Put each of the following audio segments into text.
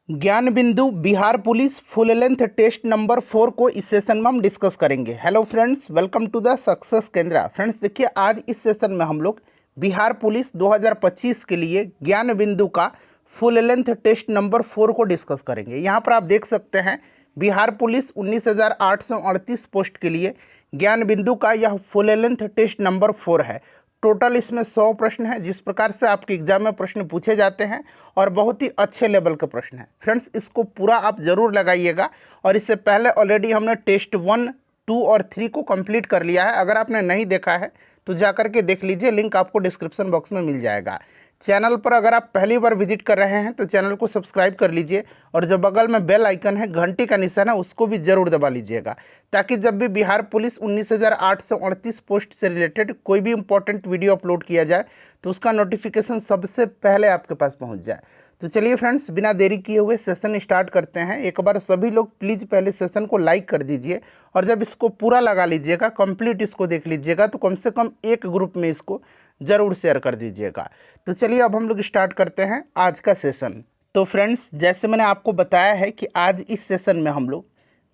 ज्ञान Bindu Bihar police full length test number 4 को इस सेशन में हम डिस्कस करेंगे। Hello friends, welcome to the success Kendra. Friends देखिए, आज इस सेशन में हम लोग बिहार पुलिस 2025 के लिए ज्ञान बिंदु का फुल लेंथ टेस्ट नंबर 4 को डिस्कस करेंगे। यहाँ पर आप देख सकते हैं बिहार पुलिस 19,838 पोस्ट के लिए ज्ञान बिंदु का यह फुल लेंथ टेस्ट नंबर 4 है। टोटल इसमें 100 प्रश्न है। जिस प्रकार से आपके एग्जाम में प्रश्न पूछे जाते हैं और बहुत ही अच्छे लेवल के प्रश्न हैं। फ्रेंड्स, इसको पूरा आप ज़रूर लगाइएगा। और इससे पहले ऑलरेडी हमने टेस्ट 1, 2 और 3 को कंप्लीट कर लिया है। अगर आपने नहीं देखा है तो जाकर के देख लीजिए, लिंक आपको डिस्क्रिप्शन बॉक्स में मिल जाएगा। चैनल पर अगर आप पहली बार विजिट कर रहे हैं तो चैनल को सब्सक्राइब कर लीजिए और जो बगल में बेल आइकन है, घंटी का निशान है, उसको भी ज़रूर दबा लीजिएगा, ताकि जब भी बिहार पुलिस 19,838 पोस्ट से रिलेटेड कोई भी इंपॉर्टेंट वीडियो अपलोड किया जाए तो उसका नोटिफिकेशन सबसे पहले आपके पास पहुंच जाए। तो चलिए फ्रेंड्स, बिना देरी किए हुए सेशन स्टार्ट करते हैं। एक बार सभी लोग प्लीज़ पहले सेशन को लाइक कर दीजिए और जब इसको पूरा लगा लीजिएगा, कंप्लीट इसको देख लीजिएगा, तो कम से कम एक ग्रुप में इसको ज़रूर शेयर कर दीजिएगा। तो चलिए अब हम लोग स्टार्ट करते हैं आज का सेशन। तो फ्रेंड्स, जैसे मैंने आपको बताया है कि आज इस सेशन में हम लोग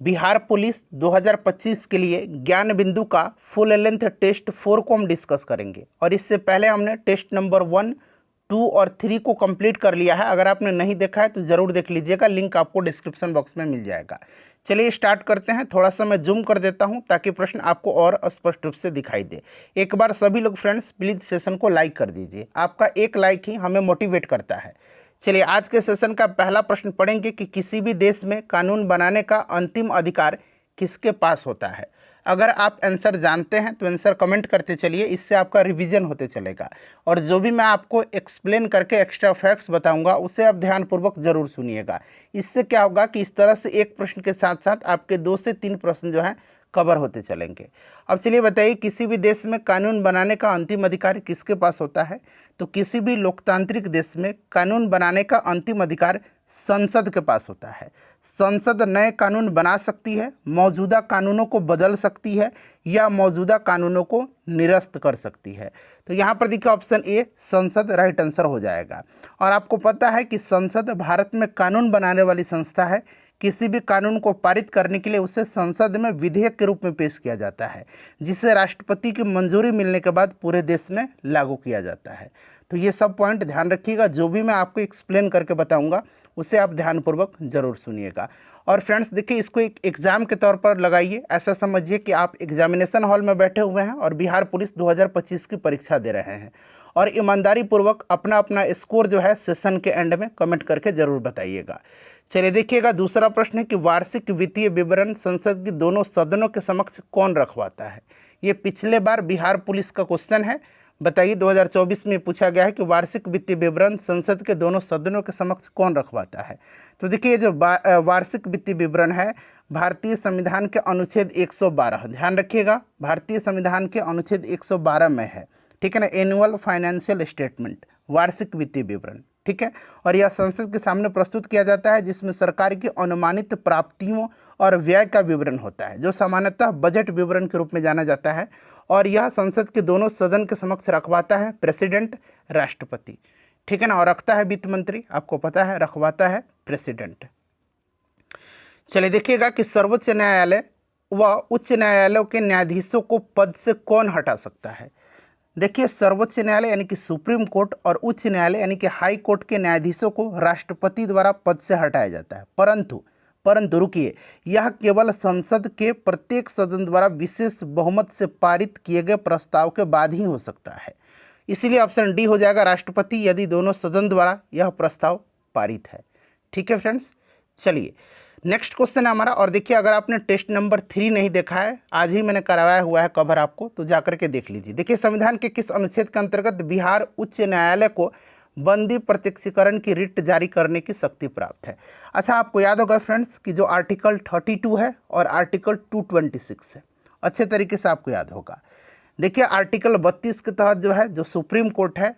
बिहार पुलिस 2025 के लिए ज्ञान बिंदु का फुल लेंथ टेस्ट 4 को हम डिस्कस करेंगे। और इससे पहले हमने टेस्ट नंबर 1, 2 और 3 को कंप्लीट कर लिया है। अगर आपने नहीं देखा है तो ज़रूर देख लीजिएगा, लिंक आपको डिस्क्रिप्शन बॉक्स में मिल जाएगा। चलिए स्टार्ट करते हैं। थोड़ा सा मैं जूम कर देता हूं ताकि प्रश्न आपको और स्पष्ट रूप से दिखाई दे। एक बार सभी लोग फ्रेंड्स प्लीज़ सेशन को लाइक कर दीजिए। आपका एक लाइक ही हमें मोटिवेट करता है। चलिए आज के सेशन का पहला प्रश्न पढ़ेंगे कि किसी भी देश में कानून बनाने का अंतिम अधिकार किसके पास होता है। अगर आप आंसर जानते हैं तो आंसर कमेंट करते चलिए, इससे आपका रिवीजन होते चलेगा। और जो भी मैं आपको एक्सप्लेन करके एक्स्ट्रा फैक्ट्स बताऊंगा उसे आप ध्यानपूर्वक ज़रूर सुनिएगा। इससे क्या होगा कि इस तरह से एक प्रश्न के साथ साथ आपके 2 से 3 प्रश्न जो हैं कवर होते चलेंगे। अब चलिए बताइए, किसी भी देश में कानून बनाने का अंतिम अधिकार किसके पास होता है। तो किसी भी लोकतांत्रिक देश में कानून बनाने का अंतिम अधिकार संसद के पास होता है। संसद नए कानून बना सकती है, मौजूदा कानूनों को बदल सकती है या मौजूदा कानूनों को निरस्त कर सकती है। तो यहाँ पर देखिए ऑप्शन ए संसद राइट आंसर हो जाएगा। और आपको पता है कि संसद भारत में कानून बनाने वाली संस्था है। किसी भी कानून को पारित करने के लिए उसे संसद में विधेयक के रूप में पेश किया जाता है, जिसे राष्ट्रपति की मंजूरी मिलने के बाद पूरे देश में लागू किया जाता है। तो ये सब पॉइंट ध्यान रखिएगा। जो भी मैं आपको एक्सप्लेन करके बताऊंगा उसे आप ध्यानपूर्वक जरूर सुनिएगा। और फ्रेंड्स देखिए, इसको एक एग्ज़ाम के तौर पर लगाइए। ऐसा समझिए कि आप एग्जामिनेशन हॉल में बैठे हुए हैं और बिहार पुलिस 2025 की परीक्षा दे रहे हैं। और ईमानदारी पूर्वक अपना अपना स्कोर जो है सेशन के एंड में कमेंट करके ज़रूर बताइएगा। चलिए देखिएगा, दूसरा प्रश्न है कि वार्षिक वित्तीय विवरण संसद की दोनों सदनों के समक्ष कौन रखवाता है। ये पिछले बार बिहार पुलिस का क्वेश्चन है। बताइए 2024 में पूछा गया है कि वार्षिक वित्तीय विवरण संसद के दोनों सदनों के समक्ष कौन रखवाता है। तो देखिए, जो वार्षिक वित्तीय विवरण है भारतीय संविधान के अनुच्छेद 112, ध्यान रखिएगा, भारतीय संविधान के अनुच्छेद 112 में है। ठीक है ना, एनुअल फाइनेंशियल स्टेटमेंट, वार्षिक वित्तीय विवरण। ठीक है, और यह संसद के सामने प्रस्तुत किया जाता है, जिसमें सरकार की अनुमानित प्राप्तियों और व्यय का विवरण होता है, जो सामान्यतः बजट विवरण के रूप में जाना जाता है। और यह संसद के दोनों सदन के समक्ष रखवाता है प्रेसिडेंट, राष्ट्रपति। ठीक है ना, और रखता है वित्त मंत्री, आपको पता है, रखवाता है प्रेसिडेंट। चलिए देखिएगा कि सर्वोच्च न्यायालय व उच्च न्यायालयों के न्यायाधीशों को पद से कौन हटा सकता है। देखिए, सर्वोच्च न्यायालय यानी कि सुप्रीम कोर्ट और उच्च न्यायालय यानी कि हाई कोर्ट के न्यायाधीशों को राष्ट्रपति द्वारा पद से हटाया जाता है। परंतु रुकिए, यह केवल संसद के प्रत्येक सदन द्वारा विशेष बहुमत से पारित किए गए प्रस्ताव के बाद ही हो सकता है। इसीलिए ऑप्शन डी हो जाएगा राष्ट्रपति, यदि दोनों सदन द्वारा यह प्रस्ताव पारित है। ठीक है फ्रेंड्स, चलिए नेक्स्ट क्वेश्चन है हमारा। और देखिए, अगर आपने टेस्ट नंबर 3 नहीं देखा है, आज ही मैंने करवाया हुआ है कवर आपको, तो जाकर के देख लीजिए। देखिए, संविधान के किस अनुच्छेद के अंतर्गत बिहार उच्च न्यायालय को बंदी प्रत्यक्षीकरण की रिट जारी करने की शक्ति प्राप्त है। अच्छा, आपको याद होगा फ्रेंड्स कि जो आर्टिकल 32 है और आर्टिकल 226 है, अच्छे तरीके से आपको याद होगा। देखिए, आर्टिकल 32 के तहत जो है, जो सुप्रीम कोर्ट है,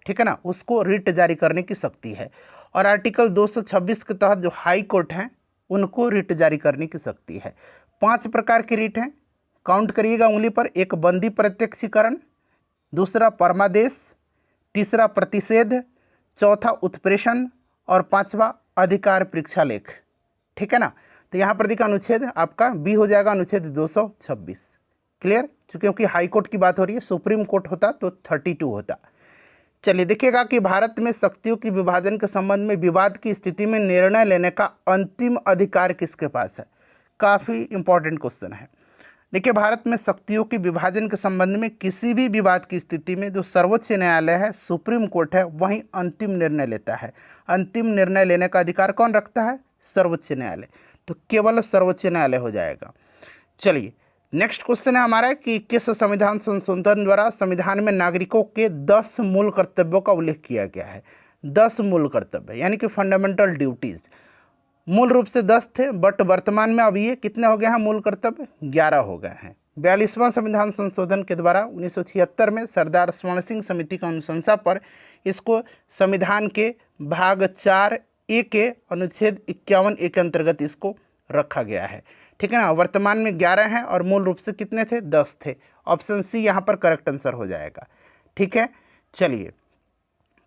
ठीक है ना, उसको रिट जारी करने की शक्ति है। और आर्टिकल 226 के तहत जो हाई कोर्ट हैं उनको रिट जारी करने की शक्ति है। 5 प्रकार की रिट हैं, काउंट करिएगा उंगली पर। एक बंदी प्रत्यक्षीकरण, दूसरा परमादेश, तीसरा प्रतिषेध, चौथा उत्प्रेषण और 5वां अधिकार परीक्षा लेख, ठीक है ना। तो यहाँ पर देखिए अनुच्छेद आपका बी हो जाएगा अनुच्छेद 226। क्लियर, क्योंकि हाई कोर्ट की बात हो रही है, सुप्रीम कोर्ट होता तो 32 होता। चलिए देखिएगा कि भारत में शक्तियों की विभाजन के संबंध में विवाद की स्थिति में निर्णय लेने का अंतिम अधिकार किसके पास है। काफ़ी इंपॉर्टेंट क्वेश्चन है। देखिए भारत में शक्तियों के विभाजन के संबंध में किसी भी विवाद की स्थिति में जो सर्वोच्च न्यायालय है, सुप्रीम कोर्ट है, वही अंतिम निर्णय लेता है। अंतिम निर्णय लेने का अधिकार कौन रखता है? सर्वोच्च न्यायालय। तो केवल सर्वोच्च न्यायालय हो जाएगा। चलिए नेक्स्ट क्वेश्चन है हमारा कि किस संविधान संशोधन द्वारा संविधान में नागरिकों के 10 मूल कर्तव्यों का उल्लेख किया गया है। 10 मूल कर्तव्य यानी कि फंडामेंटल ड्यूटीज। मूल रूप से 10 थे, बट वर्तमान में अब ये कितने हो गए हैं मूल कर्तव्य? 11 हो गए हैं। 42वां संविधान संशोधन के द्वारा 1976 में सरदार स्वर्ण सिंह समिति की अनुशंसा पर इसको संविधान के भाग 4A के अनुच्छेद 51A के अंतर्गत इसको रखा गया है, ठीक है ना। वर्तमान में 11 हैं और मूल रूप से कितने थे? 10 थे। ऑप्शन सी यहाँ पर करेक्ट आंसर हो जाएगा, ठीक है। चलिए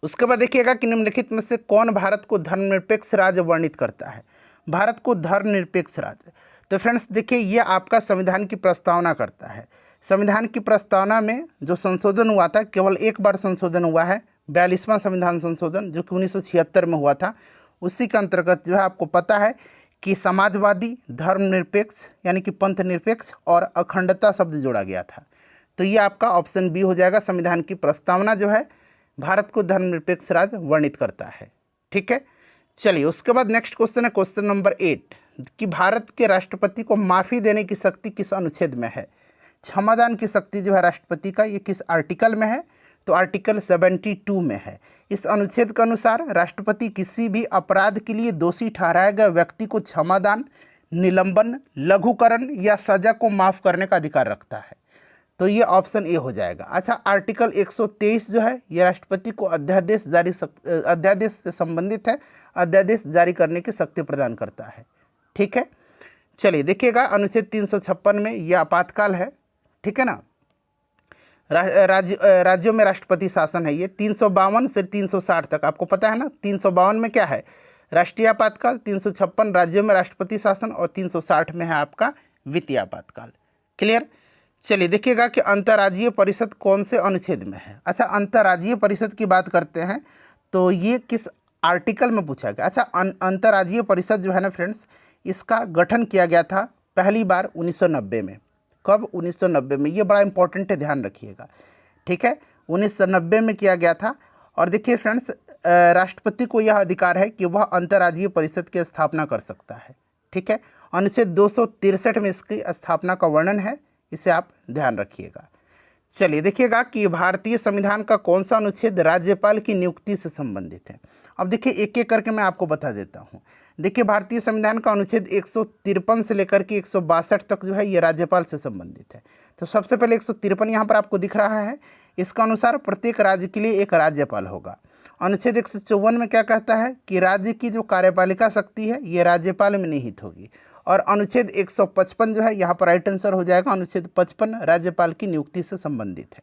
उसके बाद देखिएगा कि निम्नलिखित में से कौन भारत को धर्मनिरपेक्ष राज्य वर्णित करता है। भारत को धर्मनिरपेक्ष राज्य, तो फ्रेंड्स देखिए ये आपका संविधान की प्रस्तावना करता है। संविधान की प्रस्तावना में जो संशोधन हुआ था, केवल एक बार संशोधन हुआ है, 42वां संविधान संशोधन जो कि 1976 में हुआ था। उसी के अंतर्गत जो है आपको पता है कि समाजवादी, धर्मनिरपेक्ष यानी कि पंथ निरपेक्ष और अखंडता शब्द जोड़ा गया था। तो ये आपका ऑप्शन बी हो जाएगा। संविधान की प्रस्तावना जो है भारत को धर्मनिरपेक्ष राज्य वर्णित करता है, ठीक है। चलिए उसके बाद नेक्स्ट क्वेश्चन है क्वेश्चन नंबर 8 कि भारत के राष्ट्रपति को माफ़ी देने की शक्ति किस अनुच्छेद में है। क्षमादान की शक्ति जो है राष्ट्रपति का, ये किस आर्टिकल में है? तो आर्टिकल 72 में है। इस अनुच्छेद के अनुसार राष्ट्रपति किसी भी अपराध के लिए दोषी ठहराए गए व्यक्ति को क्षमादान, निलंबन, लघुकरण या सजा को माफ़ करने का अधिकार रखता है। तो ये ऑप्शन ए हो जाएगा। अच्छा, आर्टिकल 123 जो है ये राष्ट्रपति को अध्यादेश से संबंधित है, अध्यादेश जारी करने की शक्ति प्रदान करता है, ठीक है। चलिए देखिएगा अनुच्छेद 356 में यह आपातकाल है, ठीक है ना। राज्यों में राष्ट्रपति शासन है ये 352 से 360 तक, आपको पता है ना। 352 में क्या है? राष्ट्रीय आपातकाल, 356 राज्यों में राष्ट्रपति शासन और 360 में है आपका वित्तीय आपातकाल। क्लियर। चलिए देखिएगा कि अंतर्राज्यीय परिषद कौन से अनुच्छेद में है। अच्छा, अंतर्राज्यीय परिषद की बात करते हैं तो ये किस आर्टिकल में पूछा गया। अच्छा, अंतर्राज्यीय परिषद जो है ना फ्रेंड्स, इसका गठन किया गया था पहली बार 1990 में। कब? 1990 में। ये बड़ा इंपॉर्टेंट है, ध्यान रखिएगा, ठीक है। 1990 में किया गया था। और देखिए फ्रेंड्स, राष्ट्रपति को यह अधिकार है कि वह अंतर्राज्यीय परिषद की स्थापना कर सकता है, ठीक है। अनुच्छेद 263 में इसकी स्थापना का वर्णन है, इसे आप ध्यान रखिएगा। चलिए देखिएगा कि भारतीय संविधान का कौन सा अनुच्छेद राज्यपाल की नियुक्ति से संबंधित है। अब देखिए एक एक करके मैं आपको बता देता हूँ। देखिए भारतीय संविधान का अनुच्छेद 153 से लेकर के 162 तक जो है ये राज्यपाल से संबंधित है। तो सबसे पहले 153 यहाँ पर आपको दिख रहा है, इसका अनुसार प्रत्येक राज्य के लिए एक राज्यपाल होगा। अनुच्छेद 154 में क्या कहता है कि राज्य की जो कार्यपालिका शक्ति है ये राज्यपाल में निहित होगी। और अनुच्छेद 155 जो है यहाँ पर राइट आंसर हो जाएगा। अनुच्छेद 55 राज्यपाल की नियुक्ति से संबंधित है,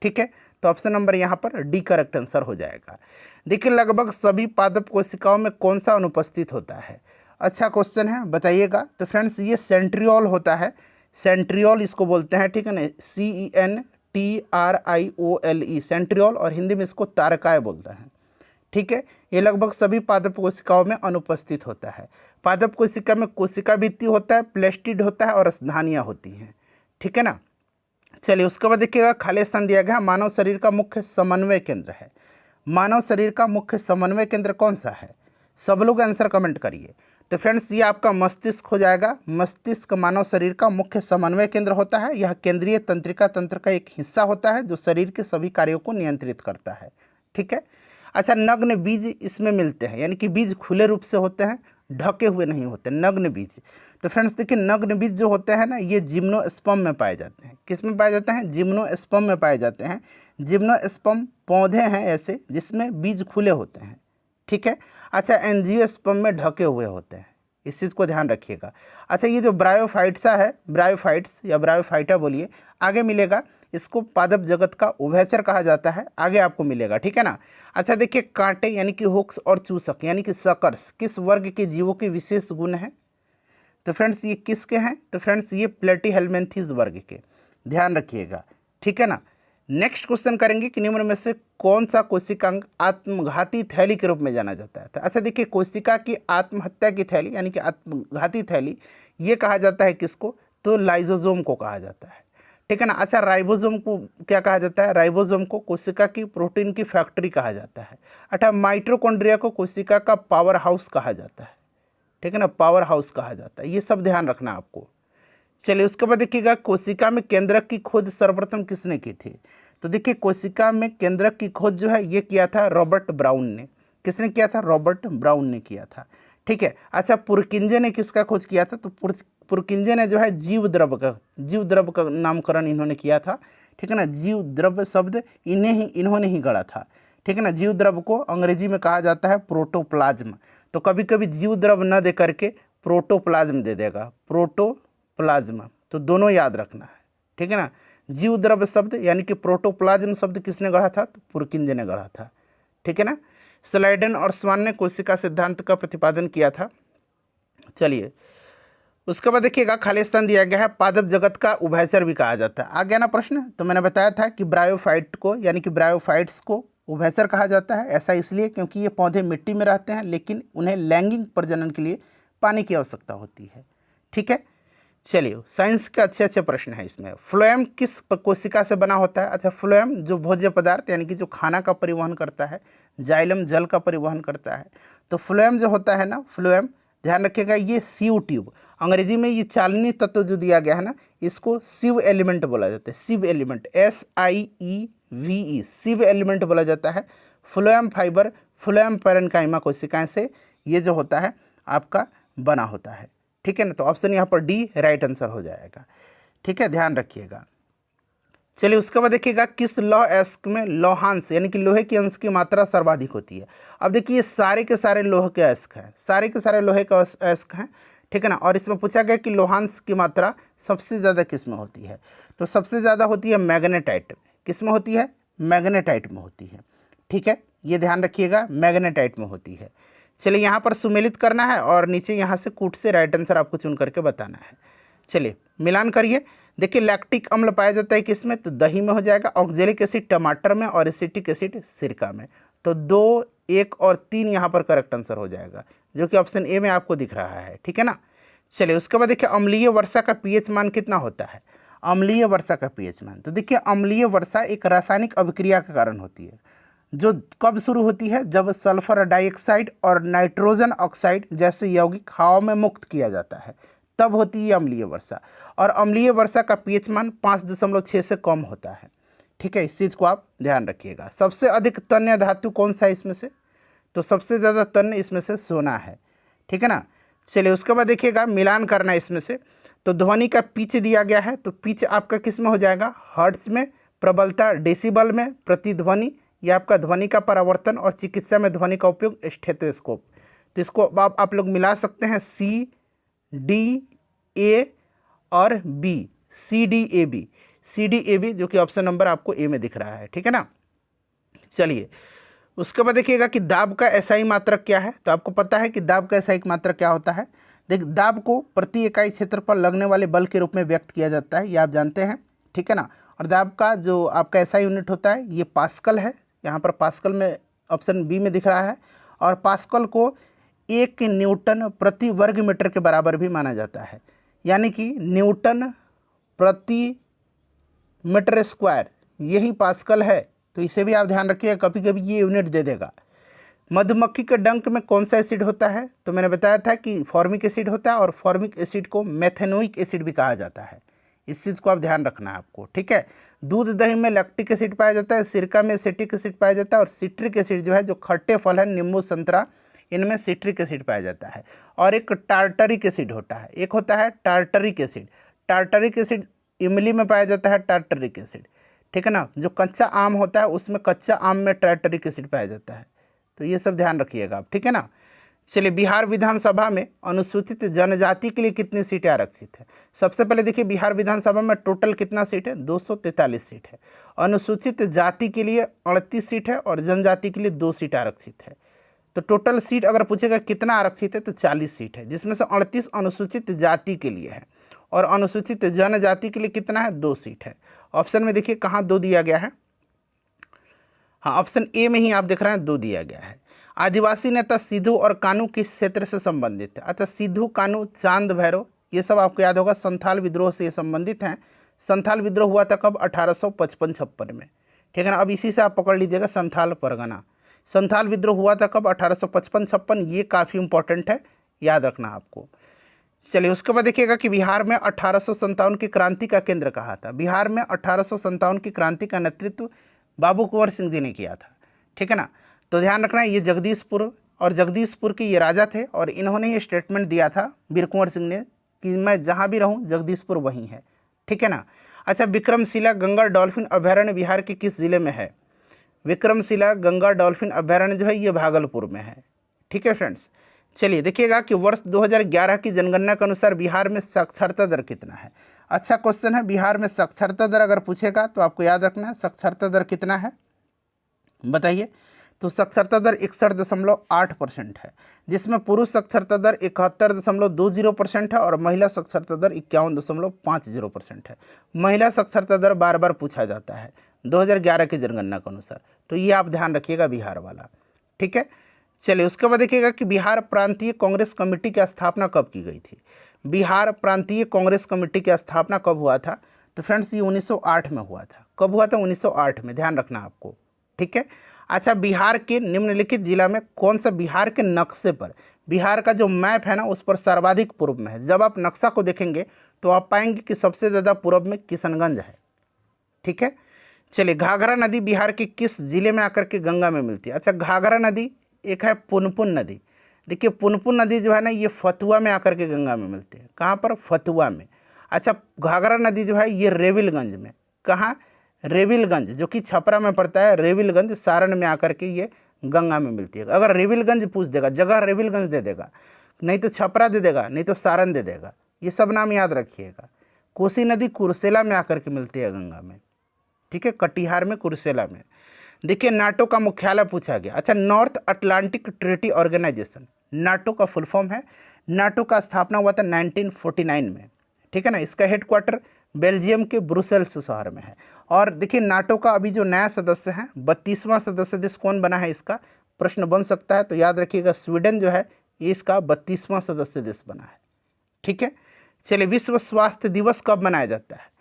ठीक है। तो ऑप्शन नंबर यहाँ पर डी करेक्ट आंसर हो जाएगा। देखिए लगभग सभी पादप कोशिकाओं में कौन सा अनुपस्थित होता है। अच्छा क्वेश्चन है, बताइएगा। तो फ्रेंड्स ये सेंट्रियोल होता है, सेंट्रियोल इसको बोलते हैं, ठीक है ना। CENTRIOLE सेंट्रियोल, और हिंदी में इसको तारकाय बोलते हैं, ठीक है। ये लगभग सभी पादप कोशिकाओं में अनुपस्थित होता है। पादप कोशिका में कोशिका भित्ति होता है, प्लेस्टिड होता है और स्तनानियाँ होती हैं, ठीक है ना। चलिए उसके बाद देखिएगा खाली स्थान दिया गया, मानव शरीर का मुख्य समन्वय केंद्र है। मानव शरीर का मुख्य समन्वय केंद्र कौन सा है? सब लोग आंसर कमेंट करिए। तो फ्रेंड्स ये आपका मस्तिष्क हो जाएगा। मस्तिष्क मानव शरीर का मुख्य समन्वय केंद्र होता है। यह केंद्रीय तंत्रिका तंत्र का एक हिस्सा होता है जो शरीर के सभी कार्यों को नियंत्रित करता है, ठीक है। अच्छा, नग्न बीज इसमें मिलते हैं, यानी कि बीज खुले रूप से होते हैं, ढके हुए नहीं होते, नग्न बीज। तो फ्रेंड्स देखिए नग्न बीज जो होते हैं ना, ये जिम्नोस्पर्म में पाए जाते हैं। किस में पाए जाते हैं? जिम्नोस्पर्म में पाए जाते हैं। जिम्नोस्पर्म पौधे हैं ऐसे जिसमें बीज खुले होते हैं, ठीक है। अच्छा, एंजियोस्पर्म में ढके हुए होते हैं, इस चीज़ को ध्यान रखिएगा। अच्छा, ये जो ब्रायोफाइट्सा है, ब्रायोफाइट्स या ब्रायोफाइटा बोलिए, आगे मिलेगा, इसको पादप जगत का उभयचर कहा जाता है, आगे आपको मिलेगा, ठीक है ना। अच्छा देखिए, कांटे यानी कि हुक्स और चूसक यानी कि सकर्स किस वर्ग के जीवों के विशेष गुण हैं? तो फ्रेंड्स ये किसके हैं? तो फ्रेंड्स ये प्लेटीहेल्मिन्थीज वर्ग के, ध्यान रखिएगा, ठीक है ना। नेक्स्ट क्वेश्चन करेंगे कि निम्न में से कौन सा कोशिकांग आत्मघाती थैली के रूप में जाना जाता है? तो अच्छा देखिए, कोशिका की आत्महत्या की थैली यानी कि आत्मघाती थैली, ये कहा जाता है किसको? तो लाइसोसोम को कहा जाता है, ठीक है ना। अच्छा, राइबोसोम को क्या कहा जाता है? राइबोसोम को कोशिका की प्रोटीन की फैक्ट्री कहा जाता है। अच्छा, माइटोकॉन्ड्रिया को कोशिका का पावर हाउस कहा जाता है, ठीक है ना, पावर हाउस कहा जाता है, ये सब ध्यान रखना आपको। चलिए उसके बाद देखिएगा, कोशिका में केंद्रक की खोज सर्वप्रथम किसने की थी? तो देखिए, कोशिका में केंद्रक की खोज जो है ये किया था रॉबर्ट ब्राउन ने। किसने किया था? रॉबर्ट ब्राउन ने किया था, ठीक है। अच्छा, पुरकिंजे ने किसका खोज किया था? तो पुरकिंजे ने जो है जीव द्रव का नामकरण इन्होंने किया था, ठीक है ना। जीव द्रव शब्द इन्होंने ही गढ़ा था, ठीक है ना। जीव द्रव को अंग्रेजी में कहा जाता है प्रोटोप्लाज्म। तो कभी कभी जीव द्रव न दे करके प्रोटोप्लाज्म दे देगा, प्रोटोप्लाज्म, तो दोनों याद रखना है, ठीक है ना। जीव द्रव शब्द यानी कि प्रोटोप्लाज्म शब्द किसने गढ़ा था? तो पुरकिंजे ने गढ़ा था, ठीक है ना। स्लाइडन और स्वान ने कोशिका सिद्धांत का प्रतिपादन किया था। चलिए उसके बाद देखिएगा, खाली स्थान दिया गया है, पादप जगत का उभयचर भी कहा जाता है। आ गया ना प्रश्न? तो मैंने बताया था कि ब्रायोफाइट को यानी कि ब्रायोफाइट्स को उभयचर कहा जाता है। ऐसा इसलिए क्योंकि ये पौधे मिट्टी में रहते हैं, लेकिन उन्हें लैंगिक प्रजनन के लिए पानी की आवश्यकता होती है, ठीक है। चलिए, साइंस के अच्छे अच्छे प्रश्न हैं इसमें। फ्लोएम किस कोशिका से बना होता है? अच्छा, फ्लोएम जो भोज्य पदार्थ यानी कि जो खाना का परिवहन करता है, जाइलम जल का परिवहन करता है। तो फ्लोएम जो होता है ना, फ्लोएम ध्यान रखिएगा, ये सीव ट्यूब, अंग्रेजी में ये चालनी तत्व जो दिया गया है ना, इसको सिव एलिमेंट बोला जाता है। सिव एलिमेंट, SIEVE, सिव एलिमेंट बोला जाता है। फ्लोएम फाइबर फ्लोएम पैरेन्काइमा कोशिकाएं से ये जो होता है आपका बना होता है, ठीक है ना। तो ऑप्शन यहाँ पर डी राइट आंसर हो जाएगा, ठीक है, ध्यान रखिएगा। चलिए उसके बाद देखिएगा, किस लौह अयस्क में लौहांश यानी कि लोहे के अंश की मात्रा सर्वाधिक होती है? अब देखिए, सारे के सारे लोहे के अयस्क हैं, सारे के सारे लोहे का अयस्क हैं, ठीक है ना। और इसमें पूछा गया कि लौहांश की मात्रा सबसे ज़्यादा किस में होती है? तो सबसे ज़्यादा होती है मैग्नेटाइट में। किस में होती है? मैग्नेटाइट में होती है, ठीक है, ये ध्यान रखिएगा, मैग्नेटाइट में होती है। चलिए यहाँ पर सुमेलित करना है और नीचे यहाँ से कूट से राइट आंसर आपको चुन करके बताना है। चलिए मिलान करिए। देखिए, लैक्टिक अम्ल पाया जाता है किसमें? तो दही में हो जाएगा। ऑक्जेलिक एसिड टमाटर में और एसिटिक एसिड सिरका में। तो 2, 1 और 3 यहाँ पर करेक्ट आंसर हो जाएगा, जो कि ऑप्शन ए में आपको दिख रहा है, ठीक है ना। चलिए उसके बाद देखिए, अम्लीय वर्षा का पीएच मान कितना होता है? अम्लीय वर्षा का पीएच मान, तो देखिए अम्लीय वर्षा एक रासायनिक अभिक्रिया के कारण होती है, जो कब शुरू होती है? जब सल्फर डाइऑक्साइड और नाइट्रोजन ऑक्साइड जैसे यौगिक हवा में मुक्त किया जाता है, तब होती है अम्लीय वर्षा। और अम्लीय वर्षा का पीएच मान 5.6 से कम होता है, ठीक है, इस चीज़ को आप ध्यान रखिएगा। सबसे अधिक तन्य धातु कौन सा है इसमें से? तो सबसे ज़्यादा तन्य इसमें से सोना है, ठीक है ना। चलिए उसके बाद देखिएगा, मिलान करना है इसमें से। तो ध्वनि का पिच दिया गया है, तो पिच आपका किस में हो जाएगा? हर्ट्ज में। प्रबलता डेसिबल में। प्रतिध्वनि ये आपका ध्वनि का परावर्तन। और चिकित्सा में ध्वनि का उपयोग स्टेथोस्कोप। तो इसको आप लोग मिला सकते हैं, CDA और B, CDAB, जो कि ऑप्शन नंबर आपको ए में दिख रहा है, ठीक है ना। चलिए उसके बाद देखिएगा कि दाब का एसआई मात्रक क्या है? तो आपको पता है कि दाब का एसआई मात्रक क्या होता है। देख, दाब को प्रति इकाई क्षेत्र पर लगने वाले बल के रूप में व्यक्त किया जाता है, ये आप जानते हैं, ठीक है ना। और दाब का जो आपका एसआई यूनिट होता है ये पास्कल है, यहाँ पर पास्कल में ऑप्शन बी में दिख रहा है। और पास्कल को 1 न्यूटन प्रति वर्ग मीटर के बराबर भी माना जाता है, यानी कि न्यूटन प्रति मीटर स्क्वायर यही पास्कल है। तो इसे भी आप ध्यान रखिएगा, कभी कभी ये यूनिट दे देगा। मधुमक्खी के डंक में कौन सा एसिड होता है? तो मैंने बताया था कि फॉर्मिक एसिड होता है, और फॉर्मिक एसिड को मेथेनोइक एसिड भी कहा जाता है, इस चीज़ को आप ध्यान रखना है आपको, ठीक है। दूध दही में लैक्टिक एसिड पाया जाता है, सिरका में एसिटिक एसिड पाया जाता है, और सिट्रिक एसिड जो है, जो खट्टे फल है, नींबू संतरा, इनमें सिट्रिक एसिड पाया जाता है। और एक टार्टरिक एसिड होता है, एक होता है टार्टरिक एसिड। टार्टरिक एसिड इमली में पाया जाता है, टार्टरिक एसिड, ठीक है ना। जो कच्चा आम होता है उसमें कच्चा आम में टार्टरिक एसिड पाया जाता है। तो ये सब ध्यान रखिएगा आप, ठीक है ना। चलिए, बिहार विधानसभा में अनुसूचित जनजाति के लिए कितनी सीटें आरक्षित है? सबसे पहले देखिए, बिहार विधानसभा में टोटल कितना सीट है? 243 सीट है। अनुसूचित जाति के लिए 38 सीट है और जनजाति के लिए 2 सीट आरक्षित है। तो टोटल सीट अगर पूछेगा कितना आरक्षित है तो 40 सीट है, जिसमें से 38 अनुसूचित जाति के लिए है और अनुसूचित जनजाति के लिए कितना है? 2 सीट है। ऑप्शन में देखिए कहाँ 2 दिया गया है, हाँ ऑप्शन ए में ही आप देख रहे हैं 2 दिया गया है। आदिवासी नेता सिद्धू और कानू किस क्षेत्र से संबंधित है? अच्छा, सिद्धू, कानू, चांद भैरव, ये सब आपको याद होगा संथाल विद्रोह से ये संबंधित हैं। संथाल विद्रोह हुआ था कब? 1855-56 में, ठीक है ना। अब इसी से आप पकड़ लीजिएगा संथाल परगना। संथाल विद्रोह हुआ था कब? 1855-56, ये काफ़ी इंपॉर्टेंट है, याद रखना आपको। चलिए, उसके बाद देखिएगा कि बिहार में 1857 की क्रांति का केंद्र कहाँ था? बिहार में 1857 की क्रांति का नेतृत्व बाबू कुंवर सिंह जी ने किया था, ठीक है ना। तो ध्यान रखना, ये जगदीशपुर और जगदीशपुर के ये राजा थे और इन्होंने ये स्टेटमेंट दिया था वीर कुंवर सिंह ने कि मैं जहाँ भी रहूँ जगदीशपुर वहीं है, ठीक है ना। अच्छा, विक्रमशिला गंगा डॉल्फिन अभयारण्य बिहार के किस जिले में है? विक्रमशिला गंगा डॉल्फिन अभयारण्य जो है ये भागलपुर में है, ठीक है फ्रेंड्स। चलिए देखिएगा कि वर्ष 2011 की जनगणना के अनुसार बिहार में साक्षरता दर कितना है? अच्छा क्वेश्चन है, बिहार में साक्षरता दर अगर पूछेगा तो आपको याद रखना है साक्षरता दर कितना है, बताइए। तो साक्षरता दर 61.8% है, जिसमें पुरुष साक्षरता दर 71.20% है और महिला साक्षरता दर 51.50% है। महिला साक्षरता दर बार बार पूछा जाता है 2011 की जनगणना के अनुसार, तो ये आप ध्यान रखिएगा बिहार वाला, ठीक है। चलिए, उसके बाद देखिएगा कि बिहार प्रांतीय कांग्रेस कमेटी की स्थापना कब की गई थी? बिहार प्रांतीय कांग्रेस कमेटी की स्थापना कब हुआ था? तो फ्रेंड्स ये 1908 में हुआ था। कब हुआ था? 1908 में, ध्यान रखना आपको, ठीक है। अच्छा, बिहार के निम्नलिखित जिला में कौन सा बिहार के नक्शे पर, बिहार का जो मैप है ना उस पर सर्वाधिक पूर्व में है? जब आप नक्शा को देखेंगे तो आप पाएंगे कि सबसे ज़्यादा पूर्व में किशनगंज है, ठीक है। चलिए, घाघरा नदी बिहार के किस जिले में आकर के गंगा में मिलती है? अच्छा, घाघरा नदी एक है पुनपुन नदी। देखिए, पुनपुन नदी जो है ना ये फतुआ में आकर के गंगा में मिलती है। कहाँ पर? फतुआ में। अच्छा, घाघरा नदी जो है ये रेविलगंज में, कहाँ? रेविलगंज, जो कि छपरा में पड़ता है। रेविलगंज सारण में आकर के ये गंगा में मिलती है। अगर रेविलगंज पूछ देगा, जगह रेविलगंज दे देगा, नहीं तो छपरा दे देगा, नहीं तो सारण दे देगा, ये सब नाम याद रखिएगा। कोसी नदी कुर्सेला में आकर के मिलती है गंगा में, ठीक है, कटिहार में, कुर्सेला में। देखिए, नाटो का मुख्यालय पूछा गया। अच्छा, North Atlantic Treaty Organization, NATO का फुल फॉर्म है। नाटो का स्थापना हुआ था 1949 में, ठीक है ना। इसका हेडक्वार्टर बेल्जियम के ब्रुसेल्स शहर में है। और देखिए, नाटो का अभी जो नया सदस्य है, 32वां सदस्य देश कौन बना है, इसका प्रश्न बन सकता है। तो याद रखिएगा, स्वीडन जो है ये इसका 32वां सदस्य देश बना है, ठीक है। चलिए, विश्व स्वास्थ्य दिवस कब मनाया जाता है?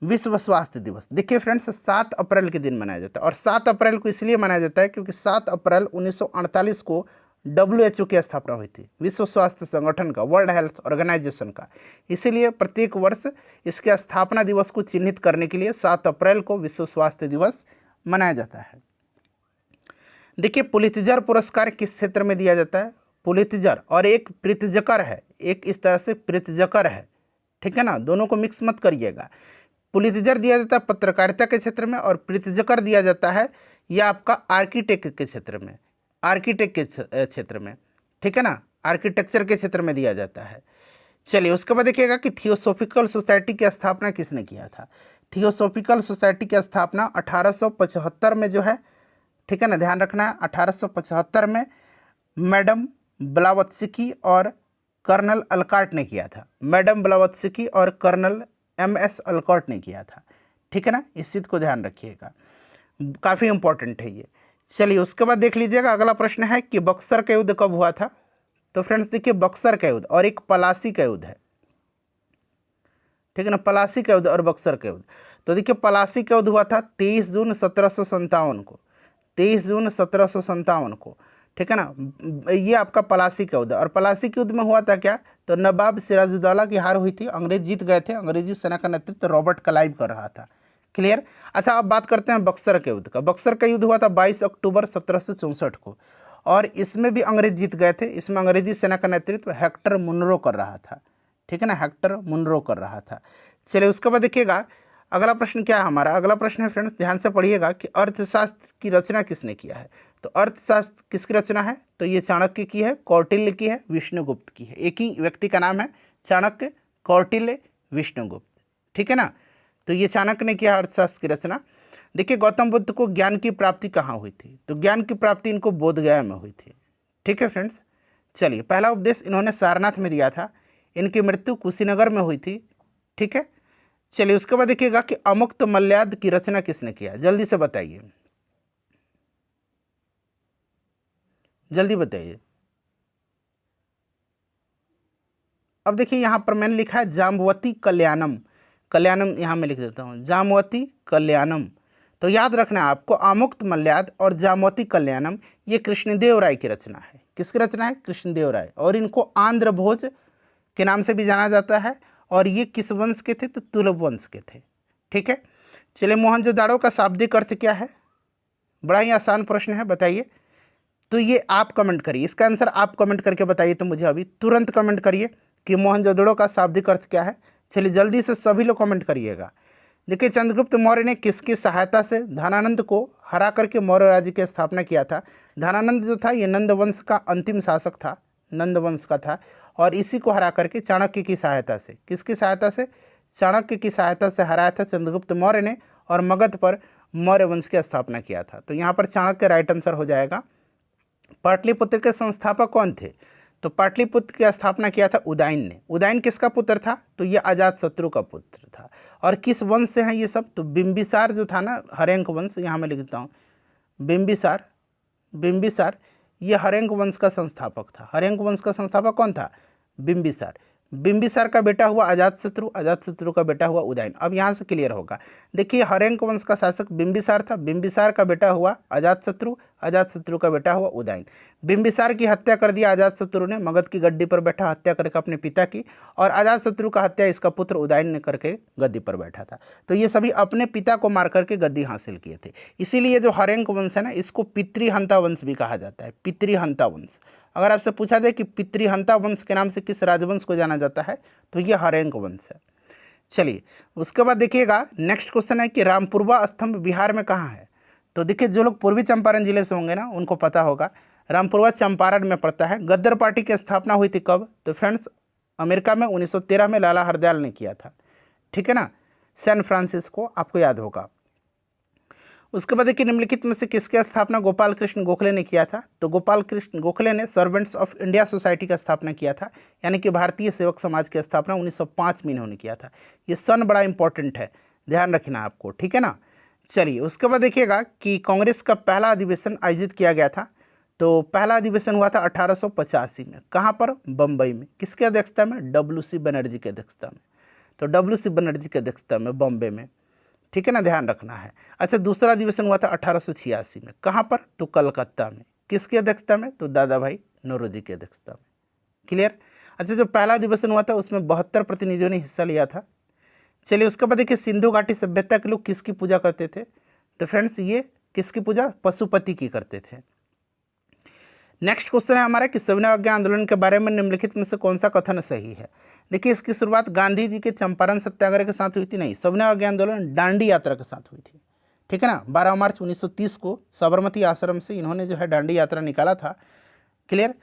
विश्व स्वास्थ्य दिवस देखिए फ्रेंड्स 7 अप्रैल के दिन मनाया जाता है। और 7 अप्रैल को इसलिए मनाया जाता है क्योंकि 7 अप्रैल 1948 को WHO की स्थापना हुई थी, विश्व स्वास्थ्य संगठन का, वर्ल्ड हेल्थ ऑर्गेनाइजेशन का। इसीलिए प्रत्येक वर्ष इसके स्थापना दिवस को चिन्हित करने के लिए 7 अप्रैल को विश्व स्वास्थ्य दिवस मनाया जाता है। देखिए, पुलित्जर पुरस्कार किस क्षेत्र में दिया जाता है? पुलित्जर और एक प्रित्जकर है, एक इस तरह से प्रित्जकर है, ठीक है ना, दोनों को मिक्स मत करिएगा। पुलित्जर दिया जाता है पत्रकारिता के क्षेत्र में और प्रित्जकर दिया जाता है यह आपका आर्किटेक्ट के क्षेत्र में, आर्किटेक्ट के क्षेत्र में, ठीक है ना, आर्किटेक्चर के क्षेत्र में दिया जाता है। चलिए, उसके बाद देखिएगा कि थियोसॉफिकल सोसाइटी की स्थापना किसने किया था? थियोसॉफिकल सोसाइटी की स्थापना 1875 में जो है, ठीक है ना, ध्यान रखना है, 1875 में मैडम ब्लावत्स्की और कर्नल अलकॉट ने किया था। मैडम ब्लावत्स्की और कर्नल MS अलकॉट ने किया था, ठीक है ना, इस चीज़ को ध्यान रखिएगा, काफ़ी इंपॉर्टेंट है ये। चलिए, उसके बाद देख लीजिएगा, अगला प्रश्न है कि बक्सर का युद्ध कब हुआ था? तो फ्रेंड्स देखिए, बक्सर का युद्ध और एक पलासी का युद्ध है, ठीक है ना, पलासी का युद्ध और बक्सर का युद्ध। तो देखिए, पलासी का युद्ध हुआ था 23 जून 1757 को, 23 जून 1757 को, ठीक है ना, ये आपका पलासी का युद्ध। और पलासी के युद्ध में हुआ था क्या? तो नवाब सिराजुद्दौला की हार हुई थी, अंग्रेज जीत गए थे। अंग्रेजी सेना का नेतृत्व रॉबर्ट क्लाइव कर रहा था, क्लियर। अच्छा, अब बात करते हैं बक्सर के युद्ध का। बक्सर का युद्ध हुआ था 22 अक्टूबर 1764 को और इसमें भी अंग्रेज जीत गए थे। इसमें अंग्रेजी सेना का नेतृत्व हेक्टर मुनरो कर रहा था, ठीक है ना, हेक्टर मुनरो कर रहा था। चलिए, उसके बाद देखिएगा अगला प्रश्न क्या है हमारा। अगला प्रश्न है फ्रेंड्स, ध्यान से पढ़िएगा कि अर्थशास्त्र की रचना किसने किया है? तो अर्थशास्त्र किसकी रचना है? तो ये चाणक्य की है, कौटिल्य की है, विष्णुगुप्त की है। एक ही व्यक्ति का नाम है, चाणक्य, कौटिल्य, विष्णुगुप्त। ठीक है ना। तो ये चाणक्य ने किया अर्थशास्त्र की रचना। देखिए गौतम बुद्ध को ज्ञान की प्राप्ति कहाँ हुई थी? तो ज्ञान की प्राप्ति इनको बोधगया में हुई थी। ठीक है फ्रेंड्स। चलिए, पहला उपदेश इन्होंने सारनाथ में दिया था। इनकी मृत्यु कुशीनगर में हुई थी। ठीक है। चलिए, उसके बाद देखिएगा कि अमुक्त मल्याद की रचना किसने किया? जल्दी से बताइए, जल्दी बताइए। अब देखिए यहाँ पर मैंने लिखा है जाम्बवती कल्याणम। कल्याणम यहाँ मैं लिख देता हूँ, जाम्बवती कल्याणम। तो याद रखना है आपको, अमुक्त मल्याद और जाम्बवती कल्याणम ये कृष्णदेव राय की रचना है। किसकी रचना है? कृष्णदेव राय। और इनको आंध्र भोज के नाम से भी जाना जाता है। और ये किस वंश के थे? तो तुलुप वंश के थे। ठीक है। चलिए, मोहनजोदाड़ो का शाब्दिक अर्थ क्या है? बड़ा ही आसान प्रश्न है, बताइए। तो ये आप कमेंट करिए, इसका आंसर आप कमेंट करके बताइए। तो मुझे अभी तुरंत कमेंट करिए कि मोहनजोदड़ो का शाब्दिक अर्थ क्या है। चलिए जल्दी से सभी लोग कमेंट करिएगा। देखिए, चंद्रगुप्त मौर्य ने किसकी सहायता से धनानंद को हरा करके मौर्य राज्य की स्थापना किया था? धनानंद जो था ये नंद वंश का अंतिम शासक था, नंद वंश का था। और इसी को हरा करके चाणक्य की सहायता से, किसकी सहायता से? चाणक्य की सहायता से हराया था चंद्रगुप्त मौर्य ने और मगध पर मौर्य वंश की स्थापना किया था। तो यहाँ पर चाणक्य राइट आंसर हो जाएगा। पाटलिपुत्र के संस्थापक कौन थे? तो पाटलिपुत्र की स्थापना किया था उदयन ने। उदयन किसका पुत्र था? तो ये अजातशत्रु का पुत्र था। और किस वंश से हैं ये सब? तो बिंबिसार जो था ना, हर्यंक वंश, यहाँ मैं लिखता हूँ बिंबिसार। बिंबिसार ये हर्यंक वंश का संस्थापक था। हर्यंक वंश का संस्थापक कौन था? बिंबिसार। बिंबिसार का बेटा हुआ अजातशत्रु, अजातशत्रु का बेटा हुआ उदयन। अब यहाँ से क्लियर होगा। देखिए, हर्यंक वंश का शासक बिंबिसार था, बिंबिसार का बेटा हुआ अजातशत्रु, अजातशत्रु का बेटा हुआ उदयन। बिंबिसार की हत्या कर दिया अजातशत्रु ने, मगध की गद्दी पर बैठा, हत्या करके अपने पिता की। और अजातशत्रु का हत्या इसका पुत्र उदयन ने करके गद्दी पर बैठा था। तो ये सभी अपने पिता को मार करके गद्दी हासिल किए थे। इसीलिए जो हर्यंक वंश है ना, इसको पितृहंता वंश भी कहा जाता है, पितृहंता वंश। अगर आपसे पूछा जाए कि पितृहंता वंश के नाम से किस राजवंश को जाना जाता है, तो ये हर्यंक वंश है। चलिए, उसके बाद देखिएगा नेक्स्ट क्वेश्चन है कि रामपुरवा स्तंभ बिहार में कहाँ है? तो देखिए, जो लोग पूर्वी चंपारण जिले से होंगे ना, उनको पता होगा रामपुरवा चंपारण में पड़ता है। गद्दर पार्टी की स्थापना हुई थी कब? तो फ्रेंड्स, अमेरिका में 1913 में लाला हरदयाल ने किया था। ठीक है ना, सैन फ्रांसिस्को, आपको याद होगा। उसके बाद देखिए, निम्नलिखित में से किसकी स्थापना गोपाल कृष्ण गोखले ने किया था? तो गोपाल कृष्ण गोखले ने सर्वेंट्स ऑफ इंडिया सोसाइटी का स्थापना किया था, यानी कि भारतीय सेवक समाज की स्थापना 1905 में इन्होंने किया था। ये सन बड़ा इंपॉर्टेंट है, ध्यान रखना आपको। ठीक है ना। चलिए, उसके बाद देखिएगा कि कांग्रेस का पहला अधिवेशन आयोजित किया गया था। तो पहला अधिवेशन हुआ था 1885 में। कहाँ पर? बम्बई में। किसकी अध्यक्षता में? WC बनर्जी की अध्यक्षता में। तो WC बनर्जी की अध्यक्षता में, बॉम्बे में। ठीक है ना, ध्यान रखना है। अच्छा, दूसरा अधिवेशन हुआ था 1886 में। कहाँ पर? तो कलकत्ता में। किसकी अध्यक्षता में? तो दादा भाई नौरोजी की अध्यक्षता में। क्लियर। अच्छा, जो पहला अधिवेशन हुआ था उसमें 72 प्रतिनिधियों ने हिस्सा लिया था। चलिए, उसके बाद देखिए, सिंधु घाटी सभ्यता के लोग किसकी पूजा करते थे? तो फ्रेंड्स, ये किसकी पूजा? पशुपति की करते थे। नेक्स्ट क्वेश्चन है हमारा कि सविनय अवज्ञा आंदोलन के बारे में निम्नलिखित में से कौन सा कथन सही है? देखिए, इसकी शुरुआत गांधी जी के चंपारण सत्याग्रह के साथ हुई थी। नहीं, सविनय अवज्ञा आंदोलन दांडी यात्रा के साथ हुई थी। ठीक है ना, 12 मार्च 1930 को साबरमती आश्रम से इन्होंने जो है दांडी यात्रा निकाला था। क्लियर।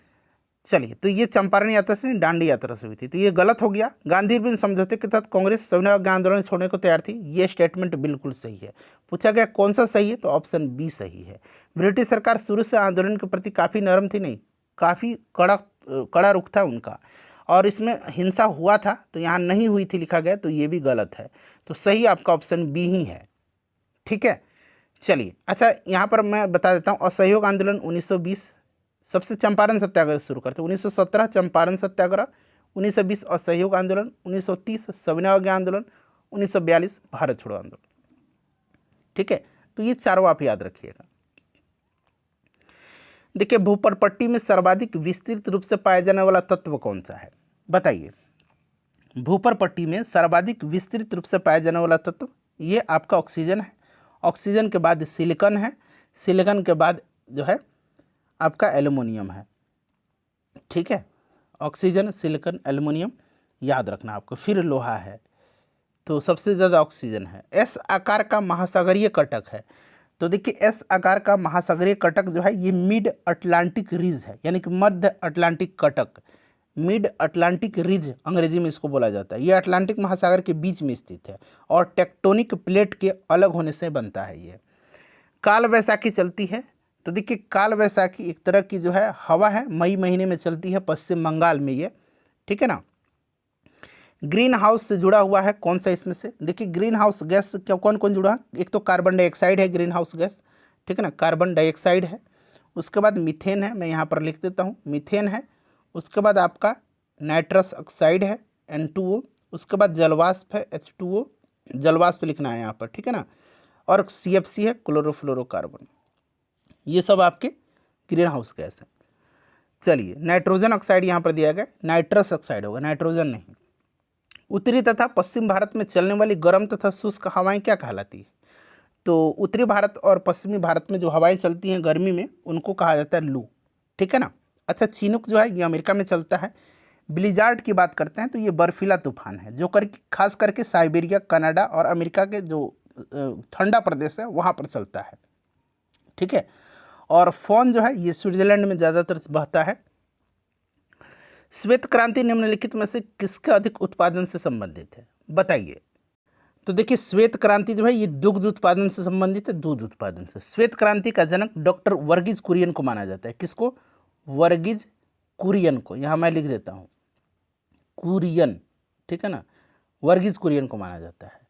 चलिए, तो ये चंपारण यात्रा से दांडी यात्रा से हुई थी, तो ये गलत हो गया। गांधी बिन समझौते के तहत कांग्रेस सविनय अवज्ञा आंदोलन छोड़ने को तैयार थी। ये स्टेटमेंट बिल्कुल सही है। पूछा गया कौन सा सही है? तो ऑप्शन बी सही है। ब्रिटिश सरकार शुरू से आंदोलन के प्रति काफ़ी नरम थी, नहीं, काफ़ी कड़ा रुख था उनका। और इसमें हिंसा हुआ था, तो यहाँ नहीं हुई थी लिखा गया, तो ये भी गलत है। तो सही आपका ऑप्शन बी ही है। ठीक है। चलिए, अच्छा यहाँ पर मैं बता देता हूँ, असहयोग आंदोलन 1920 सबसे चंपारण सत्याग्रह शुरू करते, 1917 चंपारण सत्याग्रह, 1920 असहयोग आंदोलन, 1930 सविनय अवज्ञा आंदोलन, 1942 भारत छोड़ो आंदोलन। ठीक है, तो ये चारों आप याद रखिएगा। देखिए, भूपरपट्टी में सर्वाधिक विस्तृत रूप से पाया जाने वाला तत्व कौन सा है? बताइए। भूपरपट्टी में सर्वाधिक विस्तृत रूप से पाया जाने वाला तत्व ये आपका ऑक्सीजन है। ऑक्सीजन के बाद सिलिकॉन है, सिलिकॉन के बाद जो है आपका एल्युमिनियम है। ठीक है, ऑक्सीजन, सिलिकॉन, एल्युमिनियम याद रखना आपको। फिर लोहा है, तो सबसे ज़्यादा ऑक्सीजन है। एस आकार का महासागरीय कटक है। तो देखिए एस आकार का महासागरीय कटक जो है ये मिड अटलांटिक रिज है, यानी कि मध्य अटलांटिक कटक, मिड अटलांटिक रिज अंग्रेजी में इसको बोला जाता है। ये अटलांटिक महासागर के बीच में स्थित है और टेक्टोनिक प्लेट के अलग होने से बनता है। ये काल वैसाखी चलती है, तो देखिए काल वैसाखी एक तरह की जो है हवा है, मई महीने में चलती है पश्चिम बंगाल में ये, ठीक है ना। ग्रीन हाउस से जुड़ा हुआ है कौन सा इसमें से, देखिए ग्रीन हाउस गैस क्या कौन कौन जुड़ा है, एक तो कार्बन डाइऑक्साइड है ग्रीन हाउस गैस, ठीक है ना, कार्बन डाइऑक्साइड है, उसके बाद मीथेन है, मैं यहाँ पर लिख देता हूँ मीथेन है, उसके बाद आपका नाइट्रस ऑक्साइड है N2O, उसके बाद जलवाष्प है H2O, जलवाष्प लिखना है यहाँ पर, ठीक है ना, और CFC है क्लोरोफ्लोरोकार्बन। ये सब आपके ग्रीन हाउस गैस है। चलिए नाइट्रोजन ऑक्साइड यहाँ पर दिया गया, नाइट्रस ऑक्साइड होगा, नाइट्रोजन नहीं। उत्तरी तथा पश्चिम भारत में चलने वाली गर्म तथा शुष्क हवाएं क्या कहलाती है, तो उत्तरी भारत और पश्चिमी भारत में जो हवाएं चलती हैं गर्मी में उनको कहा जाता है लू, ठीक है ना। अच्छा चिनुक जो है ये अमेरिका में चलता है। ब्लिजार्ड की बात करते हैं तो ये बर्फीला तूफान है जो खास करके साइबेरिया, कनाडा और अमेरिका के जो ठंडा प्रदेश है वहाँ पर चलता है, ठीक है। और फोन जो है ये स्विट्जरलैंड में ज़्यादातर बहता है। श्वेत क्रांति निम्नलिखित में से किसके अधिक उत्पादन से संबंधित है, बताइए। तो देखिए श्वेत क्रांति जो है ये दुग्ध उत्पादन से संबंधित है, दूध उत्पादन से। श्वेत क्रांति का जनक डॉक्टर वर्गीज कुरियन को माना जाता है, किसको, वर्गीज कुरियन को, यहाँ मैं लिख देता हूँ कुरियन, ठीक है ना, वर्गीज कुरियन को माना जाता है,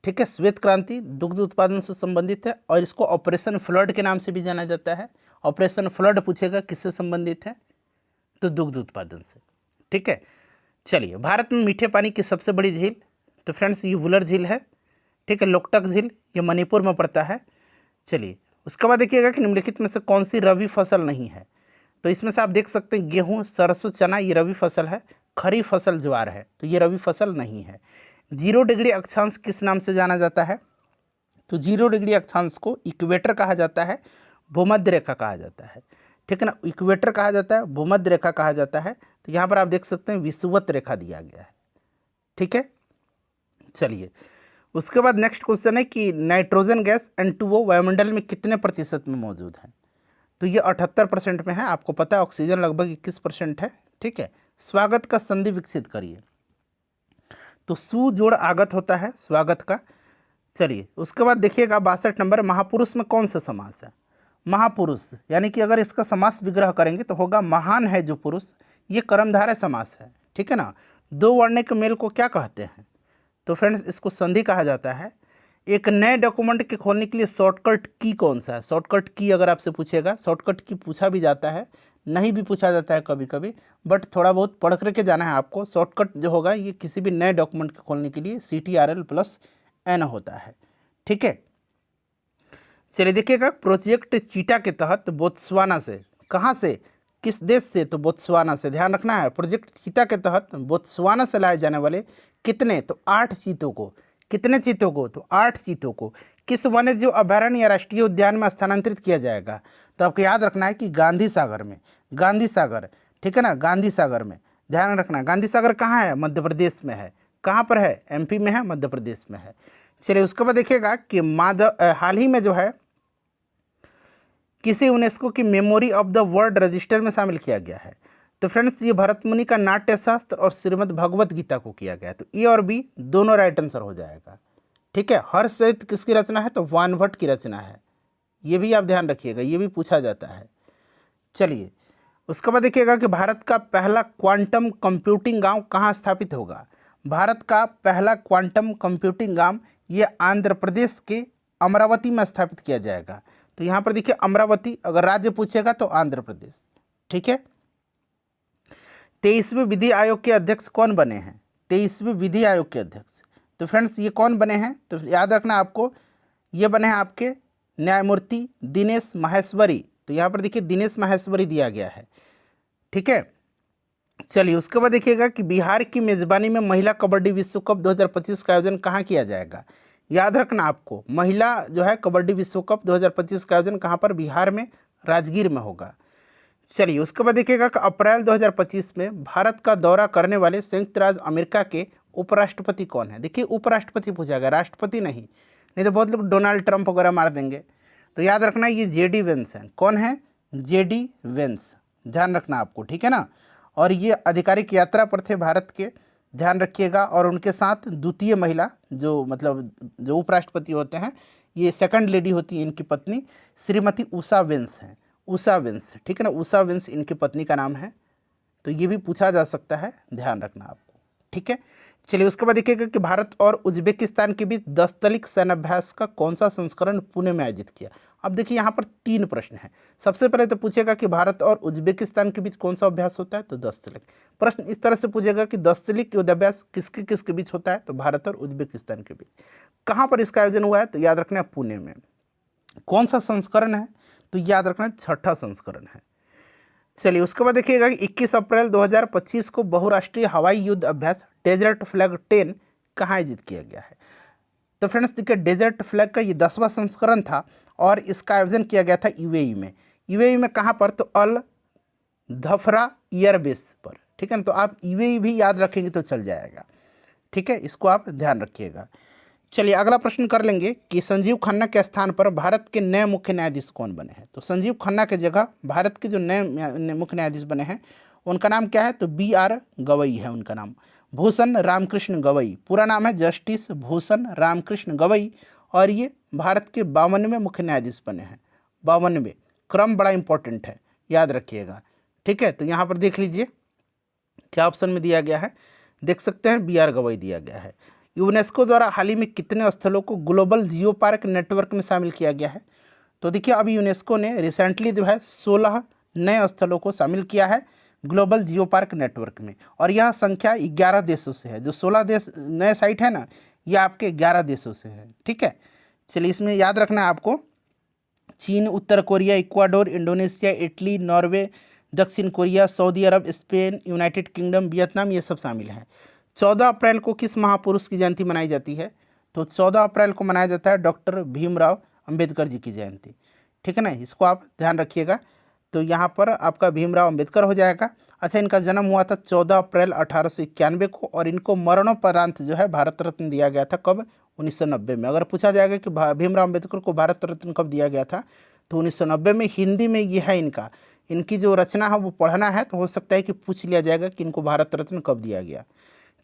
ठीक है। श्वेत क्रांति दुग्ध उत्पादन से संबंधित है और इसको ऑपरेशन फ्लड के नाम से भी जाना जाता है। ऑपरेशन फ्लड पूछेगा किससे संबंधित है, तो दुग्ध उत्पादन से, ठीक है। चलिए भारत में मीठे पानी की सबसे बड़ी झील, तो फ्रेंड्स ये वुलर झील है, ठीक है। लोकटक झील ये मणिपुर में पड़ता है। चलिए उसके बाद देखिएगा कि निम्नलिखित में से कौन सी रबी फसल नहीं है, तो इसमें से आप देख सकते हैं गेहूँ, सरसों, चना ये रबी फसल है। खरीफ फसल ज्वार है, तो ये रबी फसल नहीं है। 0 डिग्री अक्षांश किस नाम से जाना जाता है, तो 0 डिग्री अक्षांश को इक्वेटर कहा जाता है, भूमध्य रेखा कहा जाता है, ठीक है ना। इक्वेटर कहा जाता है, भूमध्य रेखा कहा जाता है। तो यहाँ पर आप देख सकते हैं विषुवत रेखा दिया गया है, ठीक है। चलिए उसके बाद नेक्स्ट क्वेश्चन है कि नाइट्रोजन गैस N2O वायुमंडल में कितने प्रतिशत में मौजूद है, तो ये 78% में है। आपको पता है ऑक्सीजन लगभग 21% है, ठीक है। स्वागत का संधि विकसित करिए, तो सु जोड़ आगत होता है स्वागत का। चलिए उसके बाद देखिएगा 62 नंबर, महापुरुष में कौन सा समास है, महापुरुष, यानी कि अगर इसका समास विग्रह करेंगे तो होगा महान है जो पुरुष, ये कर्मधारय समास है, ठीक है ना। 2 वर्णिक मेल को क्या कहते हैं, तो फ्रेंड्स इसको संधि कहा जाता है। एक नए डॉक्यूमेंट के खोलने के लिए शॉर्टकट की कौन सा है, शॉर्टकट की अगर आपसे पूछेगा, शॉर्टकट की पूछा भी जाता है, नहीं भी पूछा जाता है कभी कभी, बट थोड़ा बहुत पढ़ करके जाना है आपको। शॉर्टकट जो होगा ये किसी भी नए डॉक्यूमेंट के खोलने के लिए CTRL+N होता है, ठीक है। चलिए देखिएगा प्रोजेक्ट चीटा के तहत बोत्सवाना से, कहाँ से, किस देश से, तो बोत्सवाना से, ध्यान रखना है। प्रोजेक्ट चीता के तहत बोत्सवाना से लाए जाने वाले कितने, तो 8 चीतों को, कितने चीतों को, तो 8 चीतों को किस वन्यजीव अभयारण्य या राष्ट्रीय उद्यान में स्थानांतरित किया जाएगा, तो आपको याद रखना है कि गांधी सागर में, गांधी सागर, ठीक है ना, गांधी सागर में, ध्यान रखना। गांधी सागर कहाँ है, मध्य प्रदेश में है, कहाँ पर है, MP में है, मध्य प्रदेश में है। चलिए उसके बाद देखिएगा कि हाल ही में जो है किसे यूनेस्को की memory of the world register में शामिल किया गया है, तो फ्रेंड्स ये भरत मुनि का नाट्य शास्त्र और श्रीमद् भगवत गीता को किया गया है। तो ए और बी दोनों राइट आंसर हो जाएगा, ठीक है। हर्ष सहित किसकी रचना है, तो वानभट्ट की रचना है, ये भी आप ध्यान रखिएगा, ये भी पूछा जाता है। चलिए उसके बाद देखिएगा कि भारत का पहला क्वांटम कंप्यूटिंग गांव कहाँ स्थापित होगा, भारत का पहला क्वांटम कंप्यूटिंग गांव ये आंध्र प्रदेश के अमरावती में स्थापित किया जाएगा। तो यहाँ पर देखिए अमरावती, अगर राज्य पूछेगा तो आंध्र प्रदेश, ठीक है। 23वें विधि आयोग के अध्यक्ष कौन बने हैं, 23वें विधि आयोग के अध्यक्ष, तो फ्रेंड्स ये कौन बने हैं, तो याद रखना आपको, ये बने हैं आपके न्यायमूर्ति दिनेश माहेश्वरी। तो यहाँ पर देखिए दिनेश माहेश्वरी दिया गया है, ठीक है। चलिए उसके बाद देखिएगा कि बिहार की मेज़बानी में महिला कबड्डी विश्व कप 2025 का आयोजन कहाँ किया जाएगा, याद रखना आपको, महिला जो है कबड्डी विश्व कप 2025 का आयोजन कहाँ पर, बिहार में, राजगीर में होगा। चलिए उसके बाद देखिएगा कि अप्रैल 2025 में भारत का दौरा करने वाले संयुक्त राज्य अमेरिका के उपराष्ट्रपति कौन है। देखिए उपराष्ट्रपति पूछा गया, राष्ट्रपति नहीं, नहीं तो बहुत लोग डोनाल्ड ट्रंप वगैरह मार देंगे। तो याद रखना ये जेडी वेंस हैं। कौन है? जेडी वेंस, ध्यान रखना आपको, ठीक है ना। और ये आधिकारिक यात्रा पर थे भारत के, ध्यान रखिएगा। और उनके साथ द्वितीय महिला जो मतलब जो उपराष्ट्रपति होते हैं, ये सेकंड लेडी होती है इनकी पत्नी, श्रीमती उषा वेंस हैं। उषा वेंस, ठीक है ना, उषा वेंस इनकी पत्नी का नाम है। तो ये भी पूछा जा सकता है, ध्यान रखना आपको, ठीक है। चलिए उसके बाद देखिएगा कि भारत और उज्बेकिस्तान के बीच 10 तलिक सैन्याभ्यास का कौन सा संस्करण पुणे में आयोजित किया। अब देखिए यहाँ पर 3 प्रश्न हैं। सबसे पहले तो पूछेगा कि भारत और उज्बेकिस्तान के बीच कौन सा अभ्यास होता है, तो 10 तलिक। प्रश्न इस तरह से पूछेगा कि 10 तलिक युद्धाभ्यास किसके किसके बीच होता है, तो भारत और उज्बेकिस्तान के बीच। कहाँ पर इसका आयोजन हुआ है, तो याद रखना है पुणे में। कौन सा संस्करण है, तो याद रखना 6ठा संस्करण है। चलिए उसके बाद देखिएगा कि 21 अप्रैल 2025 को बहुराष्ट्रीय हवाई युद्ध अभ्यास डेजर्ट फ्लैग 10 कहाँ आयोजित किया गया है। तो फ्रेंड्स देखिए डेजर्ट फ्लैग का ये 10वां संस्करण था और इसका आयोजन किया गया था यूएई में। यूएई में कहाँ पर, तो अल धफरा एयरबेस पर, ठीक है ना। तो आप यूएई भी याद रखेंगे तो चल जाएगा, ठीक है, इसको आप ध्यान रखिएगा। चलिए अगला प्रश्न कर लेंगे कि संजीव खन्ना के स्थान पर भारत के नए मुख्य न्यायाधीश कौन बने हैं। तो संजीव खन्ना के जगह भारत के जो नए मुख्य न्यायाधीश बने हैं उनका नाम क्या है, तो BR गवई है उनका नाम, भूषण रामकृष्ण गवई। पूरा नाम है जस्टिस भूषण रामकृष्ण गवई। और ये भारत के 52वें मुख्य न्यायाधीश बने हैं। 52वें, क्रम बड़ा इंपॉर्टेंट है, याद रखिएगा, ठीक है। तो यहाँ पर देख लीजिए क्या ऑप्शन में दिया गया है, देख सकते हैं BR गवई दिया गया है। यूनेस्को द्वारा हाल ही में कितने स्थलों को ग्लोबल जियो पार्क नेटवर्क में शामिल किया गया है। तो देखिए अभी यूनेस्को ने रिसेंटली जो है 16 नए स्थलों को शामिल किया है ग्लोबल जियो पार्क नेटवर्क में। और यह संख्या 11 देशों से है। जो 16 देश नए साइट है ना, ये आपके 11 देशों से है, ठीक है। चलिए इसमें याद रखना है आपको, चीन, उत्तर Korea, Ecuador, Indonesia, Italy, Norway, दक्षिण Korea, Saudi Arab, Spain, United Kingdom, Vietnam, ये सब शामिल हैं। 14 अप्रैल को किस महापुरुष की जयंती मनाई जाती है, तो 14 अप्रैल को मनाया जाता है डॉक्टर भीमराव अंबेडकर जी की जयंती, ठीक है ना, इसको आप ध्यान रखिएगा। तो यहाँ पर आपका भीमराव अंबेडकर हो जाएगा। अच्छा, इनका जन्म हुआ था 14 अप्रैल 1891 को और इनको मरणोपरांत जो है भारत रत्न दिया गया था, कब, 1990 में। अगर पूछा जाएगा कि भीमराव अंबेडकर को भारत रत्न कब दिया गया था, तो 1990 में। हिंदी में ये है इनकी जो रचना है वो पढ़ना है, तो हो सकता है कि पूछ लिया जाएगा कि इनको भारत रत्न कब दिया गया।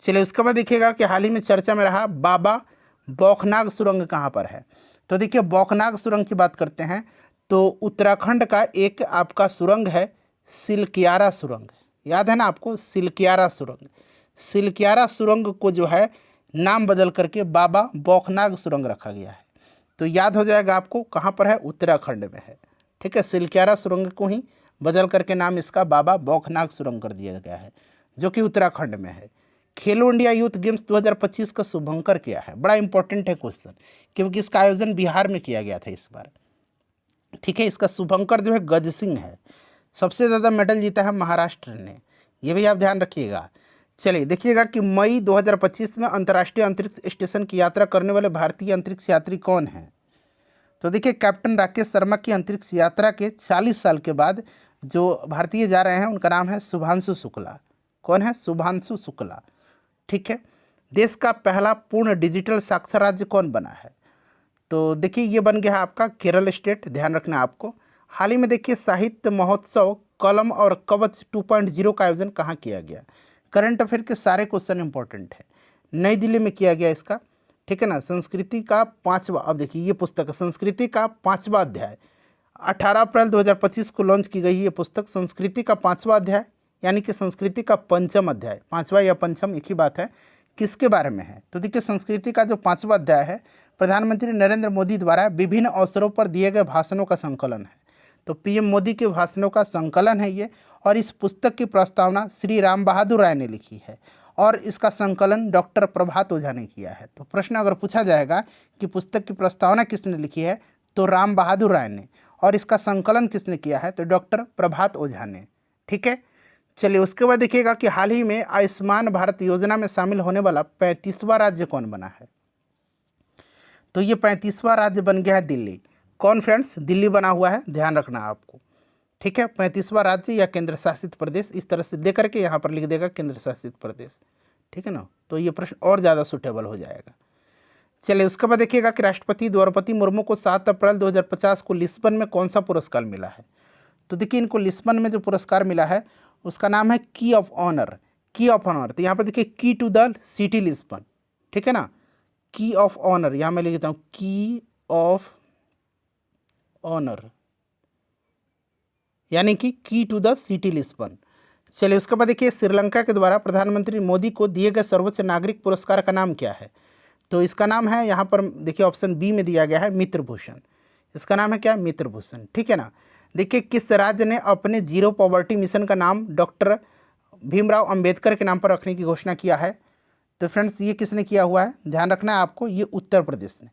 चलिए उसके बाद देखिएगा कि हाल ही में चर्चा में रहा बाबा बौखनाग सुरंग कहाँ पर है। तो देखिए बौखनाग सुरंग की बात करते हैं तो उत्तराखंड का एक आपका सुरंग है सिलक्यारा सुरंग, याद है ना आपको, सिलक्यारा सुरंग। सिलक्यारा सुरंग को जो है नाम बदल करके बाबा बौखनाग सुरंग रखा गया है। तो याद हो जाएगा आपको कहाँ पर है, उत्तराखंड में है, ठीक है। सिलक्यारा सुरंग को ही बदल करके नाम इसका बाबा बौखनाग सुरंग कर दिया गया है, जो कि उत्तराखंड में है। खेलो इंडिया यूथ गेम्स 2025 का शुभंकर क्या है, बड़ा इंपॉर्टेंट है क्वेश्चन, क्योंकि इसका आयोजन बिहार में किया गया था इस बार, ठीक है। इसका शुभंकर जो है गज सिंह है। सबसे ज़्यादा मेडल जीता है महाराष्ट्र ने, ये भी आप ध्यान रखिएगा। चलिए देखिएगा कि मई 2025 में अंतर्राष्ट्रीय अंतरिक्ष स्टेशन की यात्रा करने वाले भारतीय अंतरिक्ष यात्री कौन हैं। तो देखिए कैप्टन राकेश शर्मा की अंतरिक्ष यात्रा के 40 साल के बाद जो भारतीय जा रहे हैं उनका नाम है शुभांशु शुक्ला। कौन है, शुभांशु शुक्ला, ठीक है। देश का पहला पूर्ण डिजिटल साक्षर राज्य कौन बना है, तो देखिए ये बन गया है आपका केरल स्टेट, ध्यान रखना आपको। हाल ही में देखिए साहित्य महोत्सव कलम और कवच 2.0 का आयोजन कहाँ किया गया। करंट अफेयर के सारे क्वेश्चन इंपॉर्टेंट है, नई दिल्ली में किया गया इसका, ठीक है ना। संस्कृति का 5वां, अब देखिए ये पुस्तक है संस्कृति का 5वां अध्याय, 18 अप्रैल 2025 को लॉन्च की गई ये पुस्तक। संस्कृति का 5वां अध्याय यानी कि संस्कृति का 5वां अध्याय, 5वां या पंचम एक ही बात है, किसके बारे में है। तो देखिए संस्कृति का जो 5वां अध्याय है प्रधानमंत्री नरेंद्र मोदी द्वारा विभिन्न अवसरों पर दिए गए भाषणों का संकलन है। तो पीएम मोदी के भाषणों का संकलन है ये, और इस पुस्तक की प्रस्तावना श्री राम बहादुर राय ने लिखी है और इसका संकलन डॉक्टर प्रभात ओझा ने किया है। तो प्रश्न अगर पूछा जाएगा कि पुस्तक की प्रस्तावना किसने लिखी है, तो राम बहादुर राय ने, और इसका संकलन किसने किया है, तो डॉक्टर प्रभात ओझा ने, ठीक है। चलिए उसके बाद देखिएगा कि हाल ही में आयुष्मान भारत योजना में शामिल होने वाला 35वां राज्य कौन बना है। तो ये 35वां राज्य बन गया है दिल्ली। कौन फ्रेंड्स, दिल्ली बना हुआ है, ध्यान रखना आपको, ठीक है। 35वां राज्य या केंद्र शासित प्रदेश, इस तरह से दे करके यहाँ पर लिख देगा केंद्र शासित प्रदेश, ठीक है ना। तो ये प्रश्न और ज़्यादा सुटेबल हो जाएगा। चलिए उसके बाद देखिएगा कि राष्ट्रपति द्रौपदी मुर्मू को 7 अप्रैल 2050 को लिस्बन में कौन सा पुरस्कार मिला है। तो देखिए इनको लिस्बन में जो पुरस्कार मिला है उसका नाम है की ऑफ ऑनर। की ऑफ ऑनर, तो यहाँ पर देखिए की टू द सिटी लिस्बन, ठीक है ना, की ऑफ ऑनर, यहाँ मैं लिख देता हूँ की ऑफ ऑनर, यानी कि की टू द सिटी लिस्बन। चलिए उसके बाद देखिए श्रीलंका के द्वारा प्रधानमंत्री मोदी को दिए गए सर्वोच्च नागरिक पुरस्कार का नाम क्या है। तो इसका नाम है, यहाँ पर देखिए ऑप्शन बी में दिया गया है मित्र भूषण। इसका नाम है क्या, मित्र भूषण, ठीक है ना। देखिए किस राज्य ने अपने जीरो पॉवर्टी मिशन का नाम डॉक्टर भीमराव अंबेडकर के नाम पर रखने की घोषणा किया है। तो फ्रेंड्स ये किसने किया हुआ है, ध्यान रखना है आपको, ये उत्तर प्रदेश ने,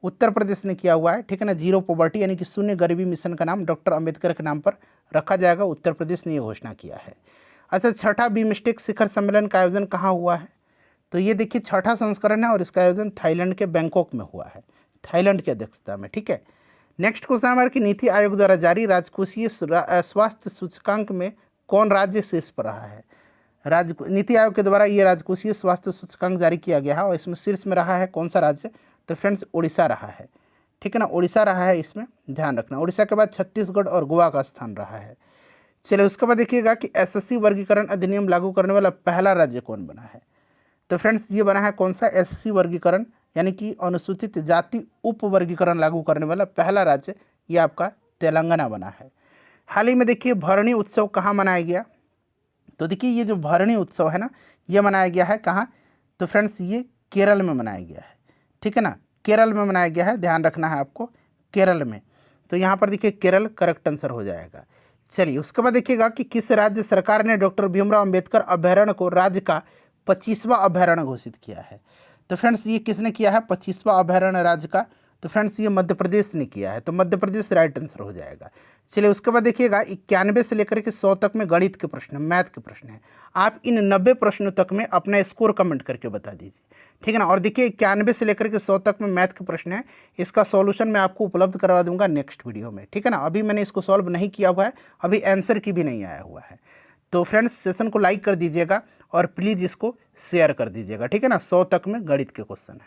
उत्तर प्रदेश ने किया हुआ है, ठीक है ना। जीरो पॉवर्टी यानी कि शून्य गरीबी मिशन का नाम डॉक्टर अंबेडकर के नाम पर रखा जाएगा, उत्तर प्रदेश ने ये घोषणा किया है। अच्छा, छठा बिमस्टेक शिखर सम्मेलन का आयोजन कहाँ हुआ है। तो ये देखिए छठा संस्करण है और इसका आयोजन थाईलैंड के बैंकॉक में हुआ है, थाईलैंड की अध्यक्षता में, ठीक है। नेक्स्ट क्वेश्चन हमारा कि नीति आयोग द्वारा जारी राजकोषीय स्वास्थ्य सूचकांक में कौन राज्य शीर्ष पर रहा है। नीति आयोग के द्वारा ये राजकोषीय स्वास्थ्य सूचकांक जारी किया गया है और इसमें शीर्ष में रहा है कौन सा राज्य। तो फ्रेंड्स उड़ीसा रहा है, ठीक है ना, उड़ीसा रहा है, इसमें ध्यान रखना। उड़ीसा के बाद छत्तीसगढ़ और गोवा का स्थान रहा है। चलिए उसके बाद देखिएगा कि एसएससी वर्गीकरण अधिनियम लागू करने वाला पहला राज्य कौन बना है। तो फ्रेंड्स ये बना है कौन सा, एससी वर्गीकरण यानी कि अनुसूचित जाति उप वर्गीकरण लागू करने वाला पहला राज्य ये आपका तेलंगाना बना है। हाल ही में देखिए भरणी उत्सव कहाँ मनाया गया। तो देखिए ये जो भरणी उत्सव है ना, ये मनाया गया है कहाँ। तो फ्रेंड्स ये केरल में मनाया गया है, ठीक है ना, केरल में मनाया गया है, ध्यान रखना है आपको, केरल में। तो यहाँ पर देखिए केरल करेक्ट आंसर हो जाएगा। चलिए उसके बाद देखिएगा कि किस राज्य सरकार ने डॉक्टर भीमराव अंबेडकर अभयारण्य को राज्य का 25वां अभयारण्य घोषित किया है। तो फ्रेंड्स ये किसने किया है 25वां अभयारण्य राज्य का। तो फ्रेंड्स ये मध्य प्रदेश ने किया है, तो मध्य प्रदेश राइट आंसर हो जाएगा। चलिए उसके बाद देखिएगा 91 से लेकर के 100 तक में गणित के प्रश्न, मैथ के प्रश्न हैं। आप इन 90 प्रश्नों तक में अपना स्कोर कमेंट करके बता दीजिए, ठीक है ना। और देखिए 91 से लेकर के 100 तक में मैथ के प्रश्न है, इसका सॉल्यूशन मैं आपको उपलब्ध करवा दूंगा नेक्स्ट वीडियो में, ठीक है ना। अभी मैंने इसको सॉल्व नहीं किया हुआ है, अभी आंसर की भी नहीं आया हुआ है। तो फ्रेंड्स सेशन को लाइक कर दीजिएगा और प्लीज़ इसको शेयर कर दीजिएगा, ठीक है ना। 100 तक में गणित के क्वेश्चन है।